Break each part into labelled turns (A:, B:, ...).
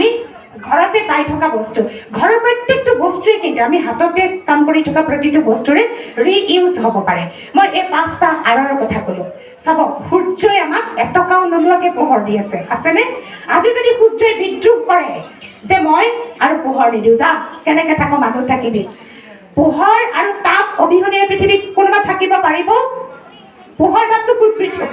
A: আমি ঘৰতে পাই থকা বস্তু ঘৰৰ প্ৰত্যেকটো বস্তুৱে কিন্তু আমি হাততে কাম কৰি থকা প্ৰতিটো বস্তুৰে ৰিইউজ হ'ব পাৰে মই এই 5টা আৰৰ কথা ক'লো চাব সূৰ্যই আমাক এটকাও নোলোৱাকৈ পোহৰ দি আছেনে আজি যদি সূৰ্যই বিদ্ৰোহ কৰে যে মই আৰু পোহৰ নিদিওঁ যা কেনেকৈ থাকো মানুহ থাকিবি পোহৰ আৰু তাপ অবিহনে পৃথিৱীত কোনোবা থাকিব পাৰিব পোহৰ তাপটো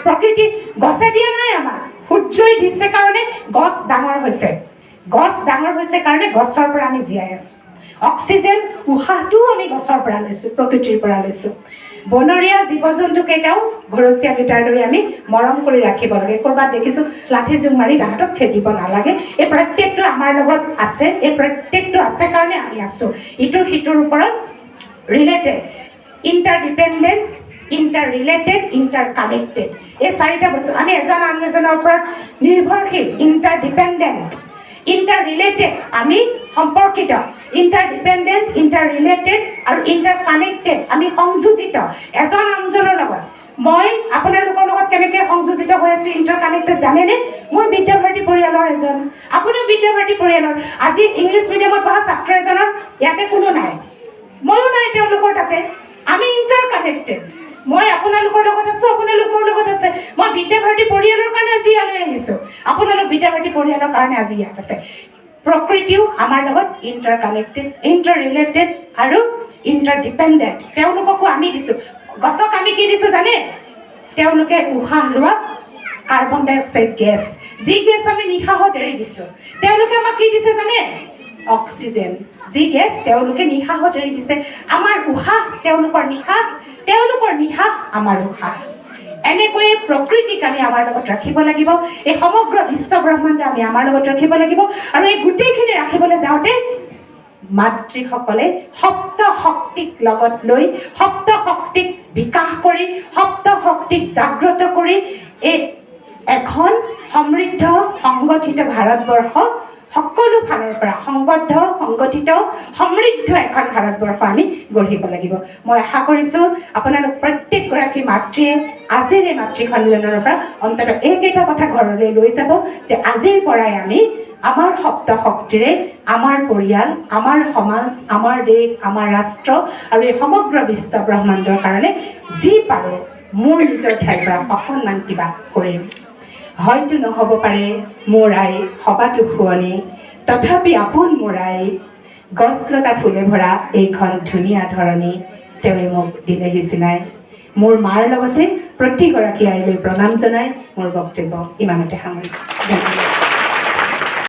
A: প্ৰকৃতি গছে দিয়া নাই আমাক সূৰ্যই দিছে কাৰণে গছ ডাঙৰ হৈছে কাৰণে গছৰ পৰা আমি জীয়াই আছো অক্সিজেন উশাহটোও আমি গছৰ পৰা লৈছো প্ৰকৃতিৰ পৰা লৈছো বনৰীয়া জীৱ-জন্তু কেইটাও ঘৰচীয়া কেইটাৰ দৰে আমি মৰম কৰি ৰাখিব লাগে ক'ৰবাত দেখিছো লাঠি জোং মাৰি তাহাঁতক খেদিব নালাগে এই প্ৰত্যেকটো আমাৰ লগত আছে এই প্ৰত্যেকটো আছে কাৰণে আমি আছো ইটোৰ সিটোৰ ওপৰত ৰিলেটেড ইণ্টাৰডিপেণ্ডেণ্ট ইণ্টাৰৰিলেটেড ইণ্টাৰকানেক্টেড এই 4টা বস্তু আমি এজন আনজনৰ ওপৰত নিৰ্ভৰশীল ইণ্টাৰডিপেণ্ডেণ্ট ইণ্টাৰৰিলেটেড আমি সম্পৰ্কিত ইণ্টাৰডিপেণ্ডেণ্ট ইণ্টাৰৰিলেটেড আৰু ইণ্টাৰকানেক্টেড আমি সংযোজিত এজন আনজনৰ লগত মই আপোনালোকৰ লগত কেনেকৈ সংযোজিত হৈ আছো ইণ্টাৰকানেক্টেড জানেনে মই বিদ্যাভাৰতী পৰিয়ালৰ এজন আপুনিও বিদ্যাভাৰতী পৰিয়ালৰ আজি ইংলিছ মিডিয়ামত পঢ়া ছাত্ৰ এজনৰ ইয়াতে কোনো নাই ময়ো নাই তেওঁলোকৰ তাতে আমি ইণ্টাৰকানেক্টেড মই আপোনালোকৰ লগত আছো আপোনালোক মোৰ লগত আছে মই বিদ্যাভাৰতী পৰিয়ালৰ কাৰণে আজি ইয়ালৈ আহিছো আপোনালোক বিদ্যাভাৰতী পৰিয়ালৰ কাৰণে আজি ইয়াত আছে প্ৰকৃতিও আমাৰ লগত ইণ্টাৰকানেক্টেড ইণ্টাৰৰিলেটেড আৰু ইণ্টাৰডিপেণ্ডেণ্ট তেওঁলোককো আমি দিছো গছক আমি কি দিছো জানে তেওঁলোকে উশাহ লোৱা কাৰ্বন ডাই অক্সাইড গেছ যি গেছ আমি নিশাহত এৰি দিছো তেওঁলোকে আমাক কি দিছে জানে অক্সিজেন যি গেছ তেওঁলোকে নিশাহত এৰি দিছে আমাৰ উশাহ তেওঁলোকৰ নিশাহ আমাৰ উশাহ এনেকৈয়ে প্ৰকৃতিক আমি আমাৰ লগত ৰাখিব লাগিব এই সমগ্ৰ বিশ্ব ব্ৰহ্মাণ্ড আমি আমাৰ লগত ৰাখিব লাগিব আৰু এই গোটেইখিনি ৰাখিবলৈ যাওঁতে মাতৃসকলে সপ্ত শক্তিক লগত লৈ সপ্ত শক্তিক বিকাশ কৰি সপ্ত শক্তিক জাগ্ৰত কৰি এই এখন সমৃদ্ধ সংগঠিত ভাৰতবৰ্ষ সকলো ফালৰ পৰা সংবদ্ধ সংগঠিত সমৃদ্ধ এখন ভাৰতবৰ্ষ আমি গঢ়িব লাগিব মই আশা কৰিছো আপোনালোক প্ৰত্যেকগৰাকী মাতৃয়ে আজিৰ এই মাতৃ সন্মিলনৰ পৰা অন্তত এইকেইটা কথা ঘৰলৈ লৈ যাব যে আজিৰ পৰাই আমি আমাৰ সপ্ত শক্তিৰে আমাৰ পৰিয়াল আমাৰ সমাজ আমাৰ দেশ আমাৰ ৰাষ্ট্ৰ আৰু এই সমগ্ৰ বিশ্ব ব্ৰহ্মাণ্ডৰ কাৰণে যি পাৰোঁ মোৰ নিজৰ ঠাইৰ পৰা অকণমান কিবা কৰিম হয়তো নহ'ব পাৰে মোৰ আই সবাতো শুৱনি তথাপি আপোন মোৰ আই গছ লতা ফুলে ভৰা এইখন ধুনীয়া ধৰণী তেওঁৱে মোক দিলেহি চিনাই মোৰ মাৰ লগতে প্ৰতিগৰাকী আইলৈ প্ৰণাম জনাই মোৰ বক্তব্য ইমানতে সামৰিছোঁ ধন্যবাদ